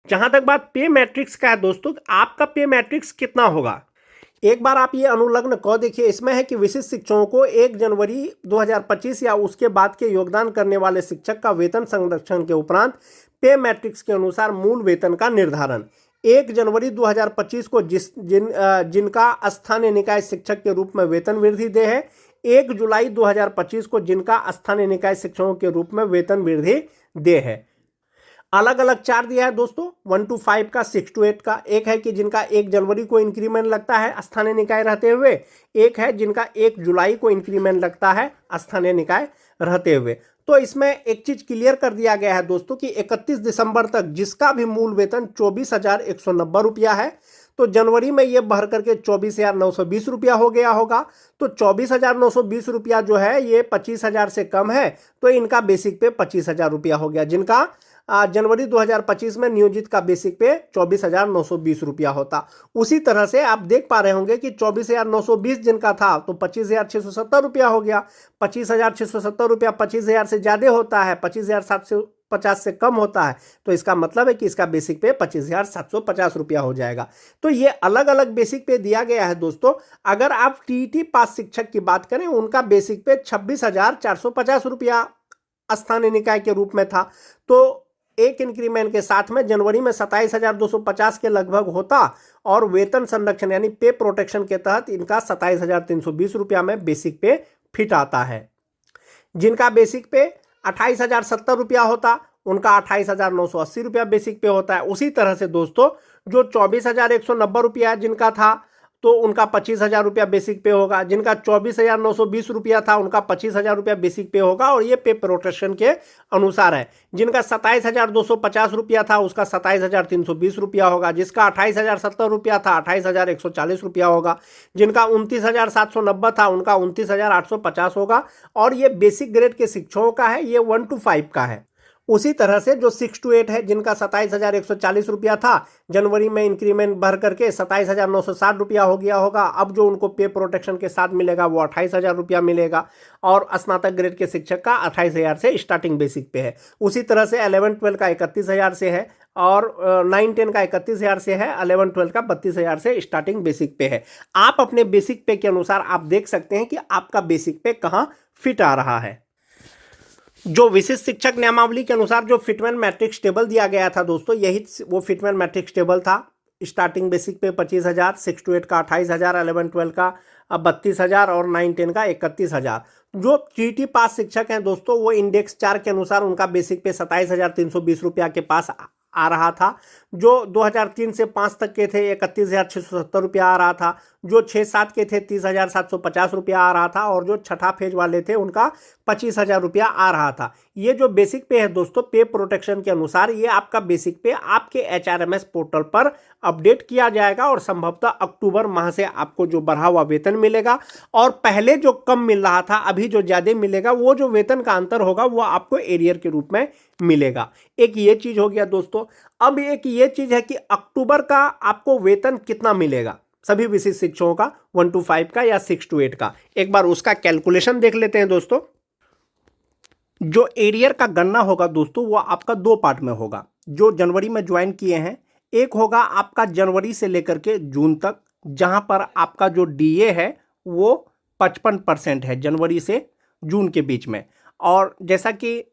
जहां तक बात पे मैट्रिक्स का है दोस्तों, आपका पे मैट्रिक्स कितना होगा, एक बार आप ये अनुलग्न क देखिए। इसमें है कि विशिष्ट शिक्षकों को 1 जनवरी 2025 या उसके बाद के योगदान करने वाले शिक्षक का वेतन संरक्षण के उपरांत पे मैट्रिक्स के अनुसार मूल वेतन का निर्धारण। 1 जनवरी 2025 को जिनका स्थानीय निकाय शिक्षक के रूप में वेतन वृद्धि दे है, 1 जुलाई 2025 को जिनका स्थानीय निकाय शिक्षकों के रूप में वेतन वृद्धि दे है। अलग अलग चार्ट दिया है दोस्तों, 1 to 5 का, 6 to 8 का। एक है कि जिनका 1 जनवरी को इंक्रीमेंट लगता है स्थानीय निकाय रहते हुए, एक है जिनका 1 जुलाई को इंक्रीमेंट लगता है स्थानीय निकाय रहते हुए। तो इसमें एक चीज क्लियर कर दिया गया है दोस्तों कि 31 दिसंबर तक जिसका भी मूल वेतन 24,190 रुपया है, तो जनवरी में ये बढ़ करके 24,920 रुपया हो गया होगा। तो 24,920 रुपया जो है ये 25,000 से कम है, तो इनका बेसिक पे 25,000 रुपया हो गया। जिनका जनवरी 2025 में नियोजित का बेसिक पे 24,920 रुपया होता। उसी तरह से आप देख पा रहे होंगे कि 24,920 जिनका था तो 25,670 रुपया हो गया। 25,670 रुपया 25,000 से ज़्यादा होता है, 25,750 से कम होता है, तो इसका मतलब है कि इसका बेसिक पे 25,750 रुपया हो जाएगा। तो ये अलग अलग बेसिक पे दिया गया है दोस्तों। अगर आप टीईटी पास शिक्षक की बात करें, उनका बेसिक पे 26,450 रुपया स्थानीय निकाय के रूप में था, तो एक इंक्रीमेंट के साथ में जनवरी में 27,250 के लगभग होता, और वेतन संरक्षण यानी पे प्रोटेक्शन के तहत इनका 27,320 रुपया में बेसिक पे फिट आता है। जिनका बेसिक पे 28,070 रुपया होता, उनका 28,980 रुपया बेसिक पे होता है। उसी तरह से दोस्तों जो 24,190 रुपया जिनका था, तो उनका 25,000 रुपया बेसिक पे होगा। जिनका 24,920 रुपया था, उनका 25,000 रुपया बेसिक पे होगा, और ये पे प्रोटेक्शन के अनुसार है। जिनका 27,250 रुपया था, उसका 27,320 रुपया होगा। जिसका 28,070 रुपया था, 28,140 रुपया होगा। जिनका 29,790 था, उनका 29,850 होगा। और ये बेसिक ग्रेड के शिक्षकों का है, ये 1 to 5 का है। उसी तरह से जो 6 to 8 है, जिनका 27,140 रुपया था, जनवरी में इंक्रीमेंट बढ़ करके 27,960 रुपया हो गया होगा। अब जो उनको पे प्रोटेक्शन के साथ मिलेगा वो 28,000 रुपया मिलेगा, और स्नातक ग्रेड के शिक्षक का 28,000 से स्टार्टिंग बेसिक पे है। उसी तरह से 11-12 का 31,000 से है, और 9-10 का 31,000 से है, 11-12 का 32,000 से स्टार्टिंग बेसिक पे है। आप अपने बेसिक पे के अनुसार आप देख सकते हैं कि आपका बेसिक पे कहाँ फिट आ रहा है। जो विशिष्ट शिक्षक नियमावली के अनुसार जो फिटमेंट मैट्रिक्स टेबल दिया गया था दोस्तों, यही वो फिटमेंट मैट्रिक्स टेबल था। स्टार्टिंग बेसिक पे 25,000, 6 to 8 का 28,000, 11-12 का 32,000, और 9-10 का 31,000। जो टीटी पास शिक्षक हैं दोस्तों, वो इंडेक्स 4 के अनुसार उनका बेसिक पे 27,320 रुपया के पास आ रहा था। जो 2003 से 5 तक के थे 31,670 रुपया आ रहा था। जो 6-7 के थे 30,750 रुपया आ रहा था, और जो छठा फेज वाले थे उनका 25,000 रुपया आ रहा था। ये जो बेसिक पे है दोस्तों, पे प्रोटेक्शन के अनुसार ये आपका बेसिक पे आपके HRMS पोर्टल पर अपडेट किया जाएगा, और संभवतः अक्टूबर माह से आपको जो बढ़ा हुआ वेतन मिलेगा, और पहले जो कम मिल रहा था अभी जो ज़्यादा मिलेगा, वो जो वेतन का अंतर होगा वो आपको एरियर के रूप में मिलेगा। एक ये चीज़ हो गया दोस्तों। अब एक ये चीज़ है कि अक्टूबर का आपको वेतन कितना मिलेगा सभी विशिष्ट शिक्षकों का, 1 to 5 का या 6 to 8 का। एक बार उसका कैलकुलेशन देख लेते हैं दोस्तों। जो एरियर का गणना होगा दोस्तों, वो आपका 2 पार्ट में होगा। जो जनवरी में ज्वाइन किए हैं, एक होगा आपका जनवरी से लेकर के जून तक, जहां पर आपका जो डीए है वो 55% है जनवरी से जून के बीच में। और जैसा कि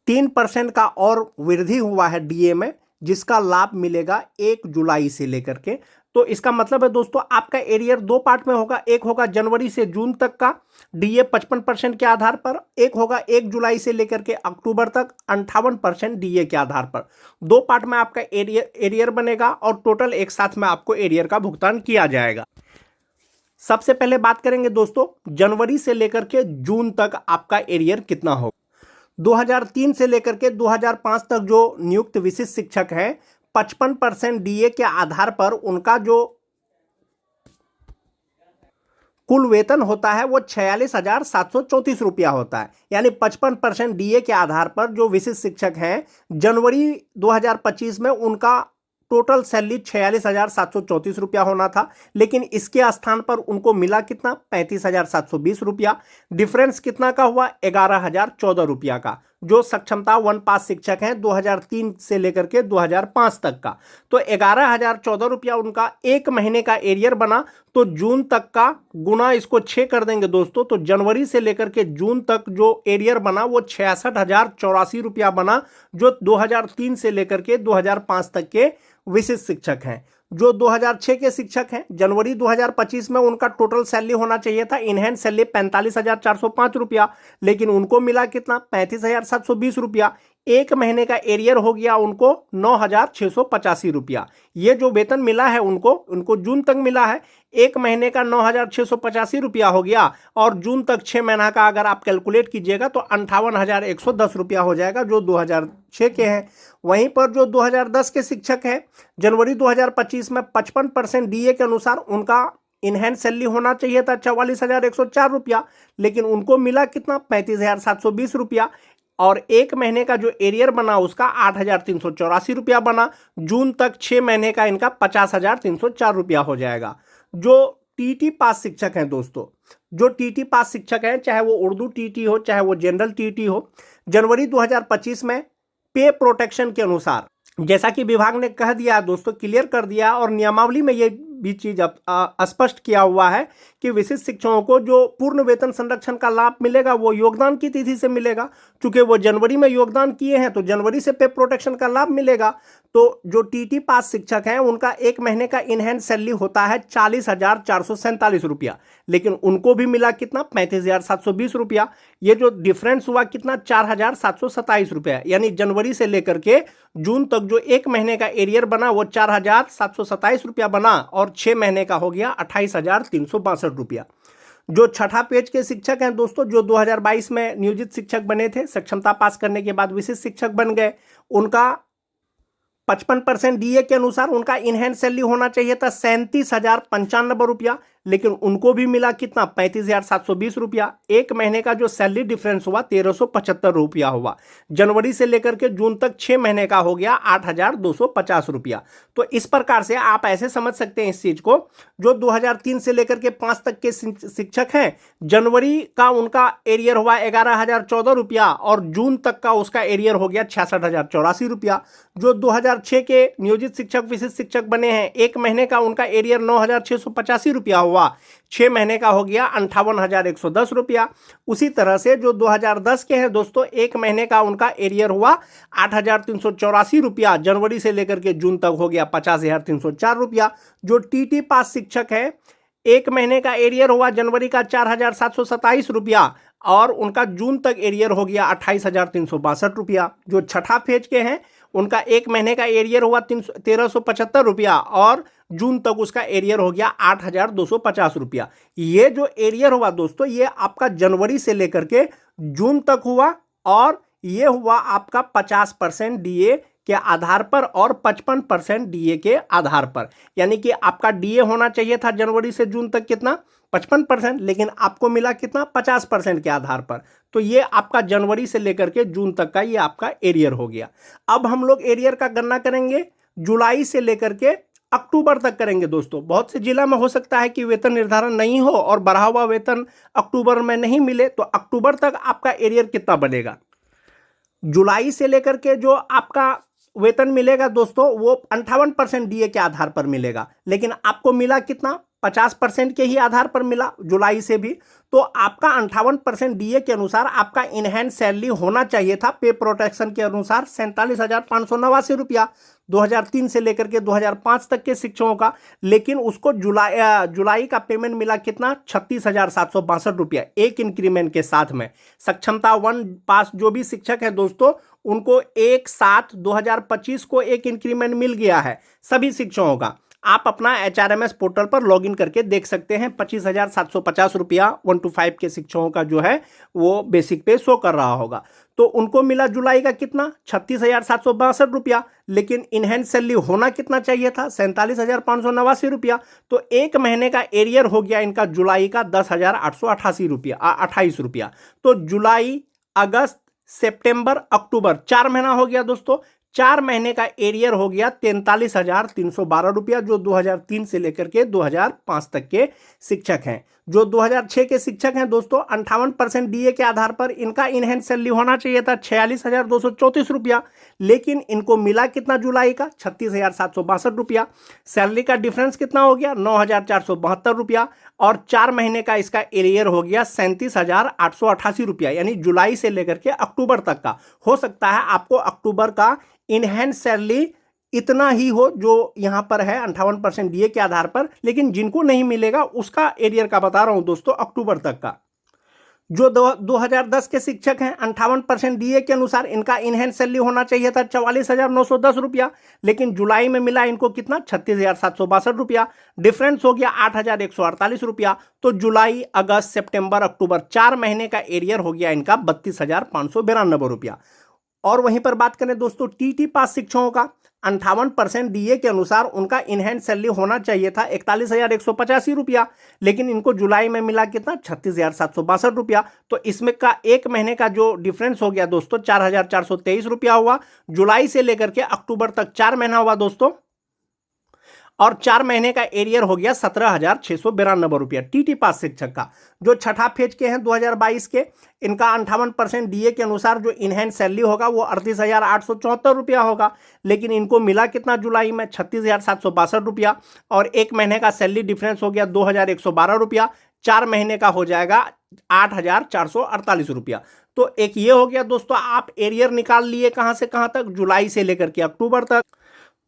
3% का और वृद्धि हुआ है डीए में, जिसका लाभ मिलेगा 1 जुलाई से लेकर के। तो इसका मतलब है दोस्तों, आपका एरियर 2 पार्ट में होगा। एक होगा जनवरी से जून तक का डीए 55% के आधार पर, एक होगा 1 जुलाई से लेकर के अक्टूबर तक 58% डीए के आधार पर। 2 पार्ट में आपका एरियर बनेगा, और टोटल एक साथ में आपको एरियर का भुगतान किया जाएगा। सबसे पहले बात करेंगे दोस्तों, जनवरी से लेकर के जून तक आपका एरियर कितना होगा। 2003 से लेकर के 2005 तक जो नियुक्त विशिष्ट शिक्षक हैं, 55% डीए के आधार पर उनका जो कुल वेतन होता है वो 46,734 रुपया होता है। यानी 55% डीए के आधार पर जो विशिष्ट शिक्षक हैं, जनवरी 2025 में उनका टोटल सैलरी 46,734 रुपया होना था, लेकिन इसके स्थान पर उनको मिला कितना, 35,720 रुपया। डिफरेंस कितना का हुआ, 11,014 रुपया का। जो सक्षमता 1 पास शिक्षक हैं 2003 से लेकर के 2005 तक का। तो 11,014 रुपया उनका एक महीने का एरियर बना। तो जून तक का गुना इसको 6 कर देंगे दोस्तों, तो जनवरी से लेकर के जून तक जो एरियर बना वो 66,084 रुपया बना, जो 2003 से लेकर के 2005 तक के विशिष्ट शिक्षक हैं। जो 2006 के शिक्षक हैं, जनवरी 2025 में उनका टोटल सैलरी होना चाहिए था इनहैंड सैलरी 45,405 रुपया, लेकिन उनको मिला कितना 35,720 रुपया। एक महीने का एरियर हो गया उनको 9,685 रुपया। ये जो वेतन मिला है उनको जून तक मिला है, एक महीने का 9,685 रुपया हो गया, और जून तक 6 महीना का अगर आप कैलकुलेट कीजिएगा तो 58,110 रुपया हो जाएगा, जो 2006 के हैं। वहीं पर जो 2010 के शिक्षक हैं, जनवरी 2025 में 55% डीए के अनुसार उनका इनहैंड सैलरी होना चाहिए था 44,104 रुपया, लेकिन उनको मिला कितना 35,720 रुपया, और एक महीने का जो एरियर बना उसका 8,384 रुपया बना। जून तक 6 महीने का इनका 50,304 रुपया हो जाएगा। जो टीटी पास शिक्षक हैं दोस्तों, जो टीटी पास शिक्षक हैं, चाहे वो उर्दू टीटी हो चाहे वो जनरल टीटी हो, जनवरी 2025 में पे प्रोटेक्शन के अनुसार, जैसा कि विभाग ने कह दिया दोस्तों, क्लियर कर दिया, और नियमावली में ये भी चीज स्पष्ट किया हुआ है कि विशिष्ट शिक्षकों को जो पूर्ण वेतन संरक्षण का लाभ मिलेगा वो योगदान की तिथि से मिलेगा। चूंकि वो जनवरी में योगदान किए हैं तो जनवरी से पे प्रोटेक्शन का लाभ मिलेगा। तो जो टीटी पास शिक्षक हैं उनका एक महीने का इनहैंड सैलरी होता है 40,447 रुपया, लेकिन उनको भी मिला कितना 35,720 रुपया। ये जो डिफरेंस हुआ कितना 4,727 रुपया, यानी जनवरी से लेकर के जून तक जो एक महीने का एरियर बना वो 4,727 रुपया बना, और 6 महीने का हो गया 28,362 रुपया। जो छठा पेज के शिक्षक हैं दोस्तों, जो 2022 में नियोजित शिक्षक बने थे, सक्षमता पास करने के बाद विशिष्ट शिक्षक बन गए, उनका 55% डीए के अनुसार उनका इनहैंड सैलरी होना चाहिए था 37,095 रुपया, लेकिन उनको भी मिला कितना 35,720 रुपया। एक महीने का जो सैलरी डिफरेंस हुआ 1,375 रुपया हुआ। जनवरी से लेकर के जून तक 6 महीने का हो गया 8,250 रुपया। तो इस प्रकार से आप ऐसे समझ सकते हैं इस चीज को, जो 2003 से लेकर के 5 तक के शिक्षक हैं, जनवरी का उनका एरियर हुआ 11,014 रुपया, और जून तक का उसका एरियर हो गया 66,084 रुपया। जो 2006 के नियोजित शिक्षक विशिष्ट शिक्षक बने हैं, एक महीने का उनका एरियर 9,685 रुपया हुआ, 6 महीने का हो गया 58,110 रुपया। उसी तरह से जो 2010 के हैं दोस्तों, एक महीने का उनका एरियर हुआ 8,384 रुपया, जनवरी से लेकर के जून तक हो गया 50,304 रुपया। जो टीटी पास शिक्षक है, एक महीने का एरियर हुआ जनवरी का 4,727 रुपया, और उनका जून तक एरियर हो गया 28,362 रुपया। जो छठा फेज के हैं, उनका एक महीने का एरियर हुआ 1,375 रुपया, और जून तक उसका एरियर हो गया 8,250 रुपया। ये जो एरियर हुआ दोस्तों, ये आपका जनवरी से लेकर के जून तक हुआ, और ये हुआ आपका 50% डीए के आधार पर और 55% डीए के आधार पर। यानी कि आपका डीए होना चाहिए था जनवरी से जून तक कितना 55%, लेकिन आपको मिला कितना 50% के आधार पर। तो ये आपका जनवरी से लेकर के जून तक का ये आपका एरियर हो गया। अब हम लोग एरियर का गणना करेंगे जुलाई से लेकर के अक्टूबर तक करेंगे दोस्तों। बहुत से जिला में हो सकता है कि वेतन निर्धारण नहीं हो और बढ़ा हुआ वेतन अक्टूबर में नहीं मिले, तो अक्टूबर तक आपका एरियर कितना बनेगा। जुलाई से लेकर के जो आपका वेतन मिलेगा दोस्तों, वो 58% डीए के आधार पर मिलेगा, लेकिन आपको मिला कितना 50% के ही आधार पर मिला जुलाई से भी। तो आपका 58% डीए के अनुसार आपका इनहैंड सैलरी होना चाहिए था पे प्रोटेक्शन के अनुसार 47,589 रुपया 2003 से लेकर के 2005 तक के शिक्षकों का, लेकिन उसको जुलाई का पेमेंट मिला कितना 36,762 रुपया एक इंक्रीमेंट के साथ में। सक्षमता 1 पास जो भी शिक्षक है दोस्तों, उनको 1/7/2025 को एक इंक्रीमेंट मिल गया है सभी शिक्षकों का। आप अपना HRMS पोर्टल पर लॉगिन करके देख सकते हैं। 25,750 रुपया 1 to 5 के शिक्षकों का जो है वो बेसिक पे शो कर रहा होगा। तो उनको मिला जुलाई का कितना 36,762 रुपया, लेकिन इनहैंड सैलरी होना कितना चाहिए था 47,589 रुपया। तो एक महीने का एरियर हो गया इनका जुलाई का 10,888 रुपया 28 रुपया। तो जुलाई, अगस्त, सितंबर, अक्टूबर 4 महीना हो गया दोस्तों। 4 महीने का एरियर हो गया 43,312 रुपया, जो 2003 से लेकर के 2005 तक के शिक्षक हैं। जो 2006 के शिक्षक हैं दोस्तों 58% डीए के आधार पर इनका इनहैंस सैलरी होना चाहिए था 46,234 रुपया, लेकिन इनको मिला कितना जुलाई का 36,762 रुपया। सैलरी का डिफरेंस कितना हो गया 9,472 रुपया, और 4 महीने का इसका एरियर हो गया 37,888 रुपया, यानी जुलाई से लेकर के अक्टूबर तक का। हो सकता है आपको अक्टूबर का इनहैंस सैलरी इतना ही हो जो यहां पर है 58% डीए के आधार पर, लेकिन जिनको नहीं मिलेगा उसका एरियर का बता रहा हूं दोस्तों अक्टूबर तक का। जो 2010 के शिक्षक हैं 58% डीए के अनुसार इनका इनहैंस सैलरी होना चाहिए था 44,910 रुपया, लेकिन जुलाई में मिला इनको कितना 36,762 रुपया। डिफरेंस हो गया 8,148 रुपया। तो जुलाई, अगस्त, सितंबर, अक्टूबर 4 महीने का एरियर हो गया इनका 32,592 रुपया। और वहीं पर बात करें दोस्तों टीटी पास शिक्षकों का 58% डीए के अनुसार उनका इनहैंड सैलरी होना चाहिए था 41,185 रुपया, लेकिन इनको जुलाई में मिला कितना 36,762 रुपया। तो इसमें का एक महीने का जो डिफरेंस हो गया दोस्तों 4,423 रुपया हुआ। जुलाई से लेकर के अक्टूबर तक 4 महीना हुआ दोस्तों, और 4 महीने का एरियर हो गया 17,692 रुपया टीटी पास शिक्षक का। जो छठा फेज के हैं 2022 के, इनका 58% डीए के अनुसार जो इनहैंड सैलरी होगा वो 38,874 रुपया होगा, लेकिन इनको मिला कितना जुलाई में 36,762 रुपया, और एक महीने का सैलरी डिफरेंस हो गया 2,112 रुपया। 4 महीने का हो जाएगा 8,448 रुपया। तो एक ये हो गया दोस्तों, आप एरियर निकाल लिए कहां से कहां तक, जुलाई से लेकर के अक्टूबर तक।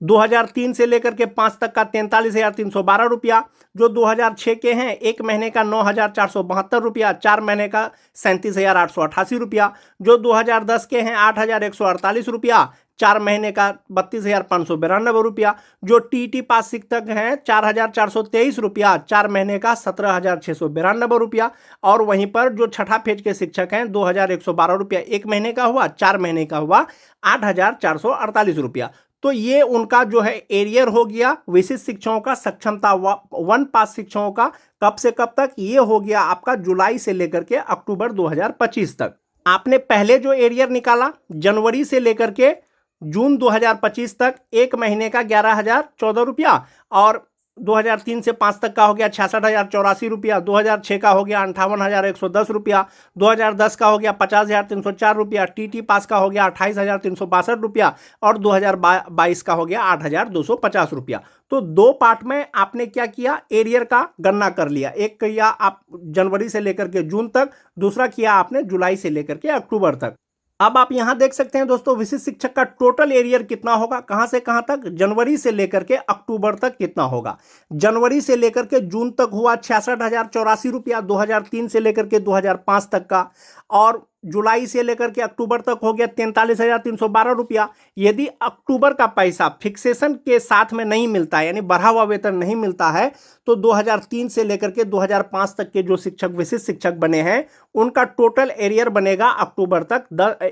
2003 से लेकर के 5 तक का 43,312 रुपया। जो 2006 के हैं एक महीने का 9,472 रुपया, 4 महीने का 37,888 रुपया। जो 2010 के हैं 8,148 रुपया, 4 महीने का 32,592 रुपया। जो टीटी पास शिक्षक हैं 4,423 रुपया, 4 महीने का 17,692 रुपया। और वहीं पर जो छठा फेज के शिक्षक हैं 2,112 रुपया, 1 महीने का हुआ, 4 महीने का हुआ 8,448 रुपया। तो ये उनका जो है एरियर हो गया विशिष्ट शिक्षकों का सक्षमता 1 पास शिक्षकों का। कब से कब तक, ये हो गया आपका जुलाई से लेकर के अक्टूबर 2025 तक। आपने पहले जो एरियर निकाला जनवरी से लेकर के जून 2025 तक, एक महीने का 11,014 रुपया, और 2003 से 5 तक का हो गया 66,084 रुपया, 2006 का हो गया 58,110 रुपया, 2010 का हो गया 50,304 रुपया, टीटी पास का हो गया 28,362 रुपया, और 2022 का हो गया 8,250 रुपया। तो 2 पार्ट में आपने क्या किया, एरियर का गणना कर लिया। एक किया आप जनवरी से लेकर के जून तक, दूसरा किया आपने जुलाई से लेकर के अक्टूबर तक। अब आप यहां देख सकते हैं दोस्तों विशिष्ट शिक्षक का टोटल एरियर कितना होगा, कहां से कहां तक, जनवरी से लेकर के अक्टूबर तक कितना होगा। जनवरी से लेकर के जून तक हुआ 66,084 रुपया 2003 से लेकर के 2005 तक का, और जुलाई से लेकर के अक्टूबर तक हो गया 43,312 रुपया। यदि अक्टूबर का पैसा फिक्सेशन के साथ में नहीं मिलता है, यानी बढ़ा हुआ वेतन नहीं मिलता है, तो 2003 से लेकर के 2005 तक के जो शिक्षक विशिष्ट शिक्षक बने हैं उनका टोटल एरियर बनेगा अक्टूबर तक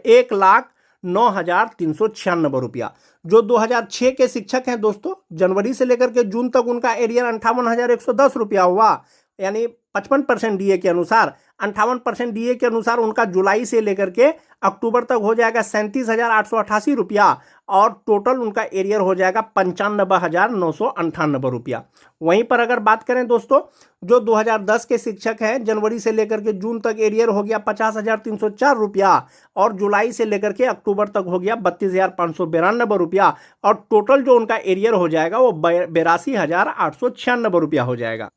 1,09,396 रुपया। जो 2006 के शिक्षक हैं दोस्तों जनवरी से लेकर के जून तक उनका एरियर 58,110 रुपया हुआ, यानी 55% डीए के अनुसार। 58% डीए के अनुसार उनका जुलाई से लेकर के अक्टूबर तक हो जाएगा 37,888 रुपया, और टोटल उनका एरियर हो जाएगा 95,998 रुपया। वहीं पर अगर बात करें दोस्तों जो 2010 के शिक्षक हैं जनवरी से लेकर के जून तक एरियर हो गया 50,304 रुपया, और जुलाई से लेकर के अक्टूबर तक हो गया 32,592 रुपया, और टोटल जो उनका एरियर हो जाएगा वो 82,896 रुपया हो जाएगा।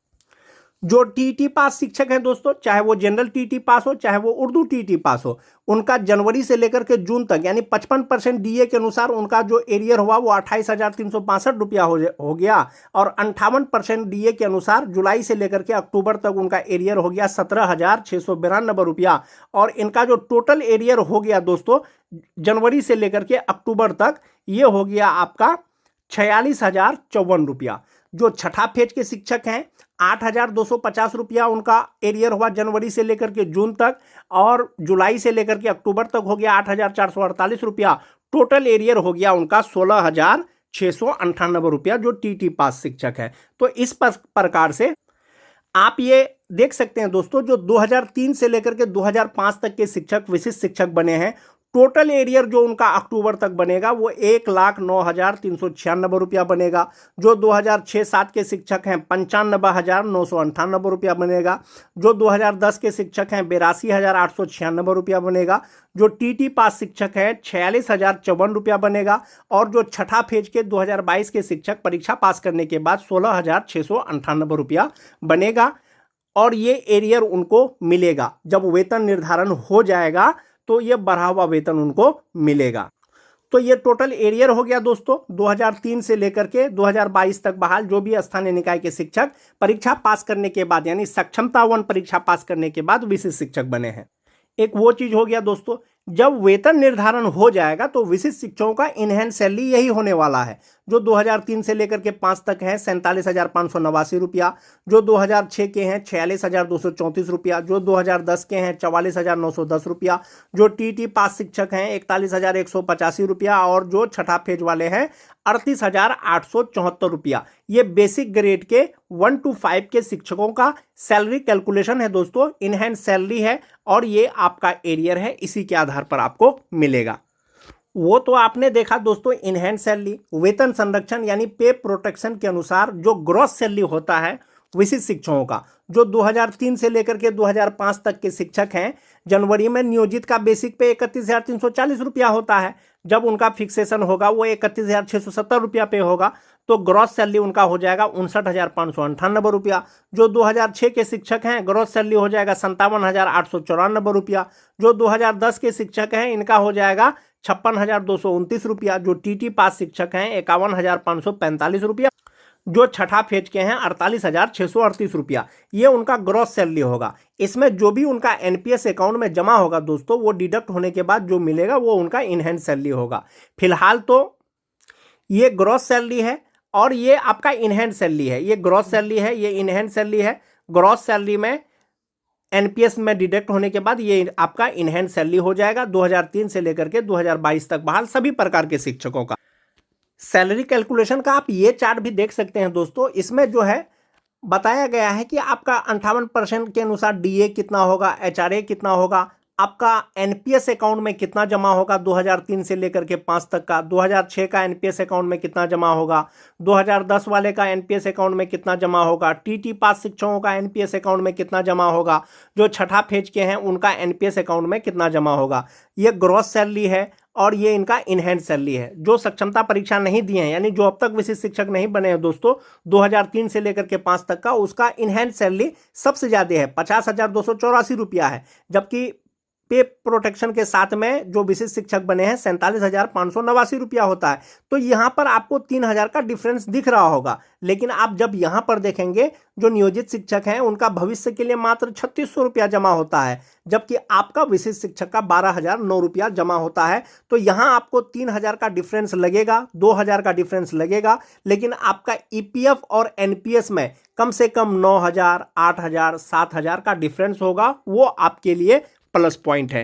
जो टीटी पास शिक्षक हैं दोस्तों, चाहे वो जनरल टीटी पास हो चाहे वो उर्दू टीटी पास हो, उनका जनवरी से लेकर के जून तक यानी 55% डीए के अनुसार उनका जो एरियर हुआ वो 28,362 रुपया हो गया, और 58% डीए के अनुसार जुलाई से लेकर के अक्टूबर तक उनका एरियर हो गया 17,692 रुपया, और इनका जो टोटल एरियर हो गया दोस्तों जनवरी से लेकर के अक्टूबर तक ये हो गया आपका 46,054 रुपया। जो छठा फेज के शिक्षक हैं 8,250 रुपया उनका एरियर हुआ जनवरी से लेकर के जून तक, और जुलाई से लेकर के अक्टूबर तक हो गया 8,448 रुपया। टोटल एरियर हो गया उनका 16,698 रुपया जो टीटी पास शिक्षक है। तो इस प्रकार से आप ये देख सकते हैं दोस्तों जो 2003 से लेकर के 2005 तक के शिक्षक विशिष्ट शिक्षक बने हैं टोटल एरियर जो उनका अक्टूबर तक बनेगा वो 1,09,396 रुपया बनेगा। जो 2006-07 के शिक्षक हैं 95,998 रुपया बनेगा। जो 2010 के शिक्षक हैं 82,896 रुपया बनेगा। जो टीटी पास शिक्षक हैं 46,054 रुपया बनेगा। और जो छठा फेज के 2022 के शिक्षक परीक्षा पास करने के बाद 16,698 रुपया बनेगा। और ये एरियर उनको मिलेगा जब वेतन निर्धारण हो जाएगा, तो ये बढ़ा हुआ वेतन उनको मिलेगा। तो ये टोटल एरियर हो गया दोस्तों 2003 से लेकर के 2022 तक बहाल जो भी स्थानीय निकाय के शिक्षक परीक्षा पास करने के बाद यानी सक्षमता 1 परीक्षा पास करने के बाद विशिष्ट शिक्षक बने हैं। एक वो चीज हो गया दोस्तों, जब वेतन निर्धारण हो जाएगा तो विशिष्ट शिक्षकों का इनहैंस सैलरी यही होने वाला है। जो 2003 से लेकर के 5 तक है 47,589 रुपया। जो 2006 के हैं 46,234 रुपया। जो 2010 के हैं 44,910 रुपया। जो टीटी पास शिक्षक हैं 41,185 रुपया। और जो छठा फेज वाले हैं 38,874 रुपया। ये बेसिक ग्रेड के 1 to 5 के शिक्षकों का सैलरी कैलकुलेशन है दोस्तों, इनहैंस सैलरी है और ये आपका एरियर है, इसी के आधार पर आपको मिलेगा। वो तो आपने देखा दोस्तों इनहैंस सैलरी। वेतन संरक्षण यानी पे प्रोटेक्शन के अनुसार जो ग्रॉस सैलरी होता है विशिष्ट शिक्षकों का, जो 2003 से लेकर के 2005 तक के शिक्षक हैं, जनवरी में नियोजित का बेसिक पे 31,340 रुपया होता है। जब उनका फिक्सेशन होगा वो 31,670 रुपया पे होगा, तो ग्रॉस सैलरी उनका हो जाएगा 59,598 रुपया। जो 2006 के शिक्षक हैं ग्रॉस सैलरी हो जाएगा 57,894 रुपया। जो 2010 के शिक्षक हैं इनका हो जाएगा 56,229 रुपया। जो टीटी पास शिक्षक हैं 51,545 रुपया। जो छठा फेज के हैं 48,638 रुपया। ये उनका ग्रॉस सैलरी होगा। इसमें जो भी उनका एनपीएस अकाउंट में जमा होगा दोस्तों, वो डिडक्ट होने के बाद जो मिलेगा वो उनका इनहैंस सैलरी होगा। फिलहाल तो ये ग्रॉस सैलरी है और ये आपका इनहैंस सैलरी है। ये ग्रॉस सैलरी है, ये इनहैंस सैलरी है। ग्रॉस सैलरी में एनपीएस में डिडक्ट होने के बाद ये आपका इनहैंस सैलरी हो जाएगा। 2003 से लेकर के 2022 तक बहाल सभी प्रकार के शिक्षकों का सैलरी कैलकुलेशन का आप ये चार्ट भी देख सकते हैं दोस्तों। इसमें जो है बताया गया है कि आपका 58% के अनुसार डीए कितना होगा, एचआरए कितना होगा, आपका एनपीएस अकाउंट में कितना जमा होगा 2003 से लेकर के 5 तक का, 2006 का एनपीएस अकाउंट में कितना जमा होगा, 2010 वाले का एनपीएस अकाउंट में कितना जमा होगा, टीटी पास शिक्षकों का एनपीएस अकाउंट में कितना जमा होगा, जो छठा फेज के हैं उनका एनपीएस अकाउंट में कितना जमा होगा। ये ग्रॉस सैलरी है और ये इनका इनहैंस सैलरी है। जो सक्षमता परीक्षा नहीं दिए हैं यानी जो अब तक विशिष्ट शिक्षक नहीं बने हैं दोस्तों 2003 से लेकर के 5 तक का, उसका इनहैंस सैलरी सबसे ज़्यादा है 50,284 रुपया है। जबकि पे प्रोटेक्शन के साथ में जो विशिष्ट शिक्षक बने हैं 47,589 रुपया होता है। तो यहाँ पर आपको 3,000 का डिफरेंस दिख रहा होगा। लेकिन आप जब यहाँ पर देखेंगे जो नियोजित शिक्षक हैं उनका भविष्य के लिए मात्र 3,600 रुपया जमा होता है, जबकि आपका विशिष्ट शिक्षक का 12,009 रुपया जमा होता है। तो यहाँ आपको 3,000 का डिफरेंस लगेगा, 2,000 का डिफरेंस लगेगा, लेकिन आपका ईपीएफ और एनपीएस में कम से कम 9,000, 8,000, 7,000 का डिफरेंस होगा। वो आपके लिए प्लस पॉइंट है।